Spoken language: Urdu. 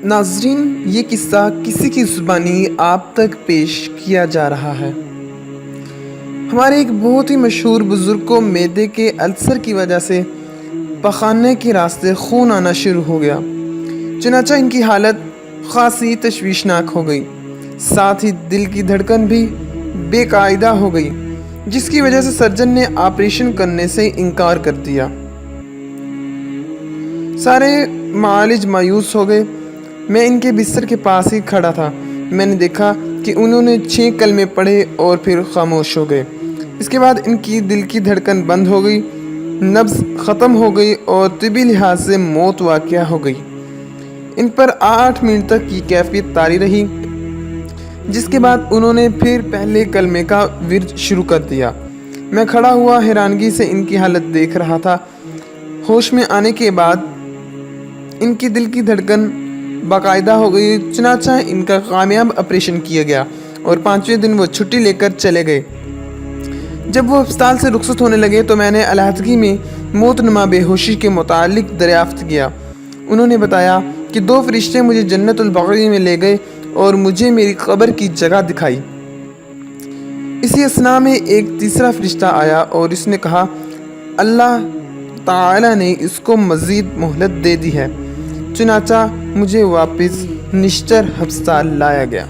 ناظرین، یہ قصہ کسی کی زبانی آپ تک پیش کیا جا رہا ہے۔ ہمارے ایک بہت ہی مشہور بزرگ کو معدے کے السر کی وجہ سے پخانے کے راستے خون آنا شروع ہو گیا۔ چنانچہ ان کی حالت خاصی تشویشناک ہو گئی، ساتھ ہی دل کی دھڑکن بھی بے قاعدہ ہو گئی، جس کی وجہ سے سرجن نے آپریشن کرنے سے انکار کر دیا۔ سارے معالج مایوس ہو گئے۔ میں ان کے بستر کے پاس ہی کھڑا تھا۔ میں نے دیکھا کہ انہوں نے 6 کلمے پڑھے اور پھر خاموش ہو گئے۔ اس کے بعد ان کی دل کی دھڑکن بند ہو گئی، نبض ختم ہو گئی اور طبی لحاظ سے موت واقع ہو گئی۔ ان پر 8 منٹ تک یہ کیفیت طاری رہی، جس کے بعد انہوں نے پھر پہلے کلمے کا ورد شروع کر دیا۔ میں کھڑا ہوا حیرانگی سے ان کی حالت دیکھ رہا تھا۔ ہوش میں آنے کے بعد ان کی دل کی دھڑکن باقاعدہ ہو گئی، چنانچہ ان کا کامیاب آپریشن کیا گیا اور 5ویں دن وہ چھٹی لے کر چلے گئے۔ جب وہ ہسپتال سے رخصت ہونے لگے تو میں نے علیحدگی میں موت نما بے ہوشی کے متعلق دریافت کیا۔ انہوں نے بتایا کہ 2 فرشتے مجھے جنت البقیع میں لے گئے اور مجھے میری قبر کی جگہ دکھائی۔ اسی اثناء میں ایک تیسرا فرشتہ آیا اور اس نے کہا، اللہ تعالی نے اس کو مزید مہلت دے دی ہے۔ چنانچہ مجھے واپس نشتر ہسپتال لایا گیا۔